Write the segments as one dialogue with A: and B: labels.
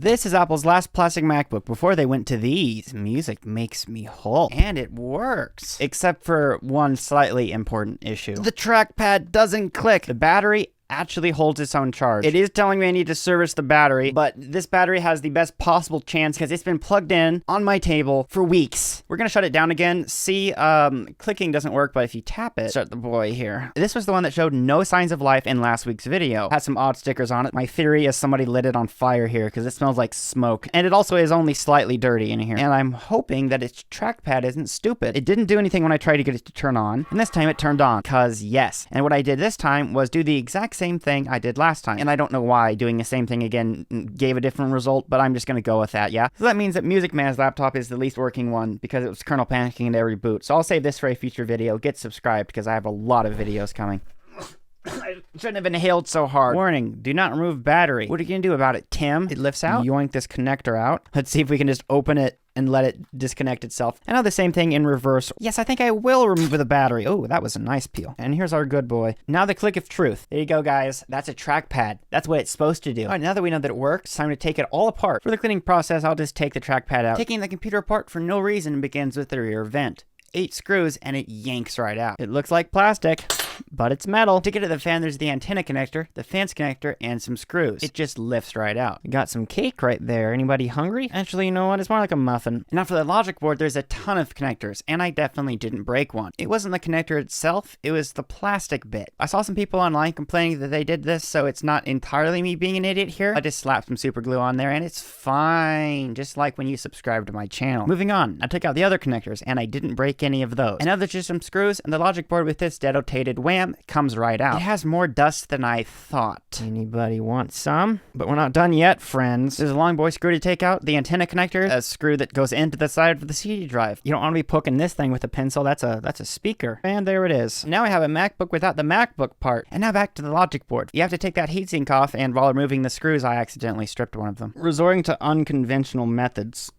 A: This is Apple's last plastic MacBook before they went to these. Music makes me whole. And it works. Except for one slightly important issue. The trackpad doesn't click. The battery actually holds its own charge. It is telling me I need to service the battery, but this battery has the best possible chance because it's been plugged in on my table for weeks. We're gonna shut it down again. See, clicking doesn't work, but if you tap it, start the boy here. This was the one that showed no signs of life in last week's video. Had some odd stickers on it. My theory is somebody lit it on fire here because it smells like smoke. And it also is only slightly dirty in here. And I'm hoping that its trackpad isn't stupid. It didn't do anything when I tried to get it to turn on. And this time it turned on, cause yes. And what I did this time was do the exact same thing I did last time. And I don't know why doing the same thing again gave a different result, but I'm just gonna go with that, yeah? So that means that Music Man's laptop is the least working one because it was kernel panicking at every boot. So I'll save this for a future video. Get subscribed because I have a lot of videos coming. I shouldn't have inhaled so hard. Warning, do not remove battery. What are you gonna do about it, Tim? It lifts out. Yoink this connector out. Let's see if we can just open it and let it disconnect itself. And now the same thing in reverse. Yes, I think I will remove the battery. Oh, that was a nice peel. And here's our good boy. Now the click of truth. There you go, guys. That's a trackpad. That's what it's supposed to do. All right, now that we know that it works, time to take it all apart. For the cleaning process, I'll just take the trackpad out. Taking the computer apart for no reason begins with the rear vent. 8 screws and it yanks right out. It looks like plastic, but it's metal. To get to the fan, there's the antenna connector, the fans connector, and some screws. It just lifts right out. We got some cake right there. Anybody hungry? Actually, you know what? It's more like a muffin. Now for the logic board, there's a ton of connectors, and I definitely didn't break one. It wasn't the connector itself, it was the plastic bit. I saw some people online complaining that they did this, so it's not entirely me being an idiot here. I just slapped some super glue on there, and it's fine. Just like when you subscribe to my channel. Moving on, I took out the other connectors, and I didn't break any of those. And now there's just some screws, and the logic board with this dedicated wham comes right out. It has more dust than I thought. Anybody want some? But we're not done yet, friends. There's a long boy screw to take out, the antenna connector, a screw that goes into the side of the CD drive. You don't want to be poking this thing with a pencil. That's a speaker. And there it is. Now I have a MacBook without the MacBook part. And now back to the logic board. You have to take that heatsink off, and while removing the screws, I accidentally stripped one of them. Resorting to unconventional methods.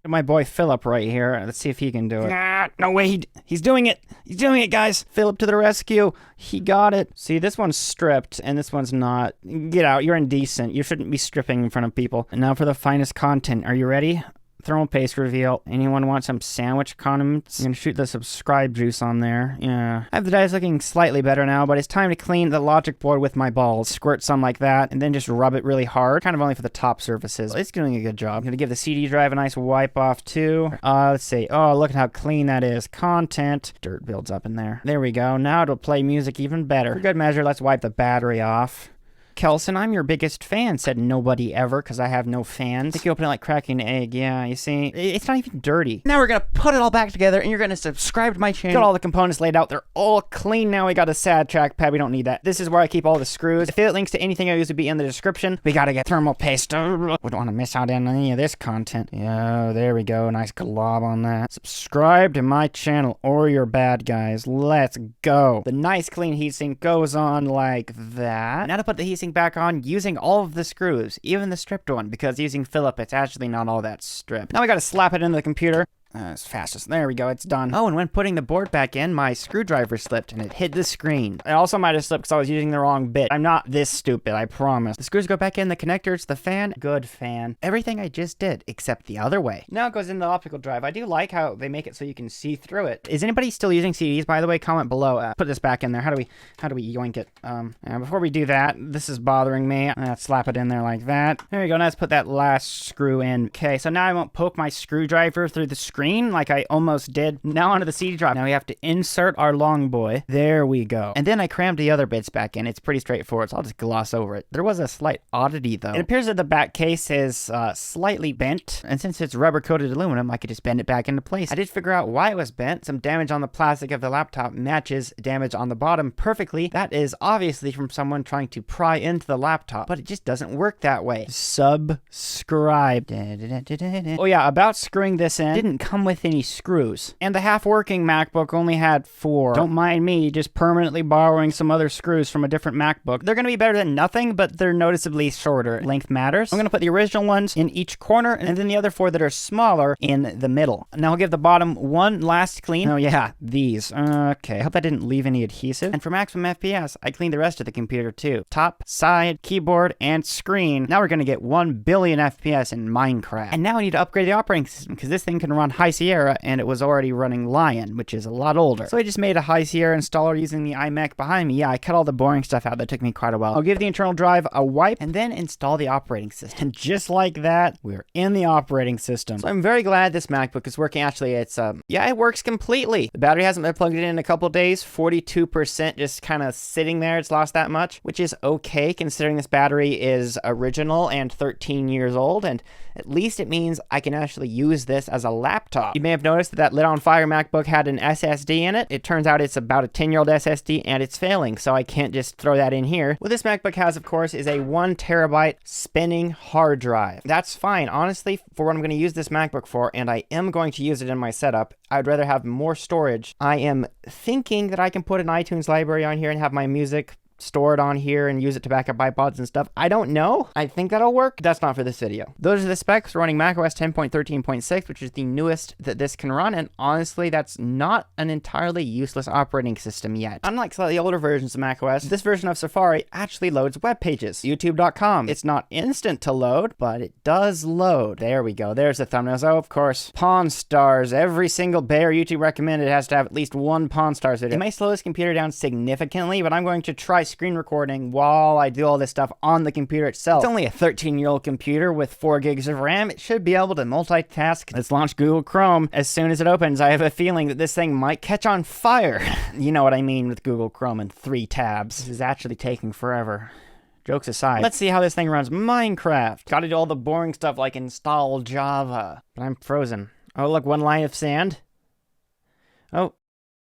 A: My boy Philip right here. Let's see if he can do it. Nah, no way. He's doing it. He's doing it, guys. Philip to the rescue. He got it. See, this one's stripped and this one's not. Get out. You're indecent. You shouldn't be stripping in front of people. And now for the finest content. Are you ready? Thermal paste reveal. Anyone want some sandwich condiments? I'm gonna shoot the subscribe juice on there. Yeah. I have the dice looking slightly better now, but it's time to clean the logic board with my balls. Squirt some like that, and then just rub it really hard. Kind of only for the top surfaces. It's doing a good job. I'm gonna give the CD drive a nice wipe off too. Let's see. Oh, look at how clean that is. Content. Dirt builds up in there. There we go. Now it'll play music even better. For good measure, let's wipe the battery off. Kelson, I'm your biggest fan, said nobody ever, because I have no fans. I think you open it like cracking an egg, yeah, you see? It's not even dirty. Now we're gonna put it all back together, and you're gonna subscribe to my channel. Got all the components laid out, they're all clean now. We got a sad trackpad, we don't need that. This is where I keep all the screws. Affiliate links to anything I use would be in the description. We gotta get thermal paste. We don't wanna miss out on any of this content. Yeah, there we go, nice glob on that. Subscribe to my channel, or you're bad, guys. Let's go. The nice clean heatsink goes on like that. Now to put the heatsink back on using all of the screws, even the stripped one, because using Philip, it's actually not all that stripped. Now we gotta slap it into the computer. As fast as there we go, it's done. Oh, and when putting the board back in, my screwdriver slipped and it hit the screen. It also might have slipped because I was using the wrong bit. I'm not this stupid, I promise. The screws go back in, the connectors, the fan, good fan. Everything I just did, except the other way. Now it goes in the optical drive. I do like how they make it so you can see through it. Is anybody still using CDs, by the way? Comment below. Put this back in there. How do we yoink it? Before we do that, this is bothering me. Let's slap it in there like that. There we go. Now let's put that last screw in. Okay, so now I won't poke my screwdriver through the screen like I almost did. Now onto the CD drive. Now we have to insert our long boy. There we go. And then I crammed the other bits back in. It's pretty straightforward, so I'll just gloss over it. There was a slight oddity though. It appears that the back case is slightly bent, and since it's rubber coated aluminum, I could just bend it back into place. I did figure out why it was bent. Some damage on the plastic of the laptop matches damage on the bottom perfectly. That is obviously from someone trying to pry into the laptop, but it just doesn't work that way. Subscribe. Oh yeah, about screwing this in. Didn't come with any screws. And the half-working MacBook only had 4. Don't mind me just permanently borrowing some other screws from a different MacBook. They're going to be better than nothing, but they're noticeably shorter. Length matters. I'm going to put the original ones in each corner, and then the other 4 that are smaller in the middle. Now I'll give the bottom one last clean. Oh yeah, these. Okay, I hope that didn't leave any adhesive. And for maximum FPS, I cleaned the rest of the computer too. Top, side, keyboard, and screen. Now we're going to get 1 billion FPS in Minecraft. And now I need to upgrade the operating system because this thing can run High Sierra, and it was already running Lion, which is a lot older. So I just made a High Sierra installer using the iMac behind me. Yeah, I cut all the boring stuff out. That took me quite a while. I'll give the internal drive a wipe and then install the operating system. And just like that, we're in the operating system. So I'm very glad this MacBook is working. Actually, it's, yeah, it works completely. The battery hasn't been plugged in a couple days. 42% just kind of sitting there. It's lost that much, which is okay considering this battery is original and 13 years old. And at least it means I can actually use this as a laptop. You may have noticed that that lit on fire MacBook had an SSD in it. It turns out it's about a 10-year-old SSD and it's failing, so I can't just throw that in here. What this MacBook has, of course, is a 1 terabyte spinning hard drive. That's fine, honestly, for what I'm going to use this MacBook for, and I am going to use it in my setup. I'd rather have more storage. I am thinking that I can put an iTunes library on here and have my music stored on here and use it to back up iPods and stuff. I don't know. I think that'll work. That's not for this video. Those are the specs running macOS 10.13.6, which is the newest that this can run, and honestly, that's not an entirely useless operating system yet. Unlike slightly older versions of macOS, this version of Safari actually loads web pages. YouTube.com. It's not instant to load, but it does load. There we go. There's the thumbnails. Oh, of course. Pawn Stars. Every single bear YouTube recommended has to have at least one Pawn Stars video. It may slow this computer down significantly, but I'm going to try screen recording while I do all this stuff on the computer itself. It's only a 13-year-old computer with 4 gigs of RAM. It should be able to multitask. Let's launch Google Chrome. As soon as it opens, I have a feeling that this thing might catch on fire. You know what I mean with Google Chrome and 3 tabs. This is actually taking forever. Jokes aside, let's see how this thing runs Minecraft. Gotta do all the boring stuff like install Java. But I'm frozen. Oh, look, 1 line of sand. Oh.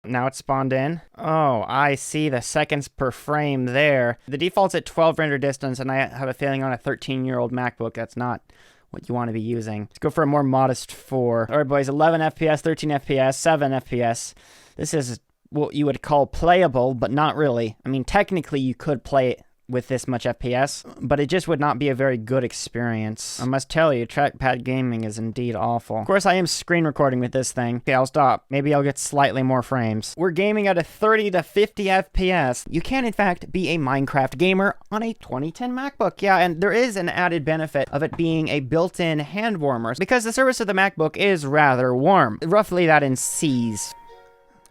A: Now it's spawned in. Oh, I see the seconds per frame there. The default's at 12 render distance, and I have a feeling on a 13-year-old MacBook, that's not what you want to be using. Let's go for a more modest 4. All right, boys, 11 FPS, 13 FPS, 7 FPS. This is what you would call playable, but not really. I mean, technically, you could play it with this much FPS, but it just would not be a very good experience. I must tell you, trackpad gaming is indeed awful. Of course, I am screen recording with this thing. Okay, I'll stop. Maybe I'll get slightly more frames. We're gaming at a 30 to 50 FPS. You can, in fact, be a Minecraft gamer on a 2010 MacBook. Yeah, and there is an added benefit of it being a built-in hand warmer, because the surface of the MacBook is rather warm. Roughly that in C's.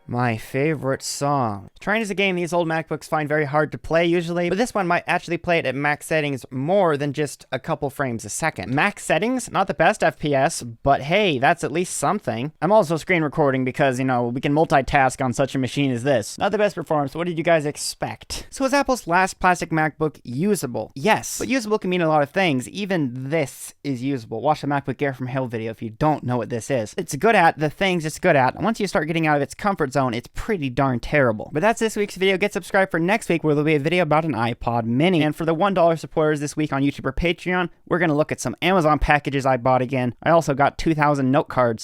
A: My favorite song. Trying is a game these old MacBooks find very hard to play usually, but this one might actually play it at max settings more than just a couple frames a second. Max settings, not the best FPS, but hey, that's at least something. I'm also screen recording because, you know, we can multitask on such a machine as this. Not the best performance, what did you guys expect? So is Apple's last plastic MacBook usable? Yes, but usable can mean a lot of things. Even this is usable. Watch the MacBook Air from Hell video if you don't know what this is. It's good at the things it's good at, and once you start getting out of its comfort zone, it's pretty darn terrible. But that's this week's video. Get subscribed for next week, where there'll be a video about an iPod mini. And for the $1 supporters this week on YouTube or Patreon, we're going to look at some Amazon packages I bought again. I also got 2,000 note cards.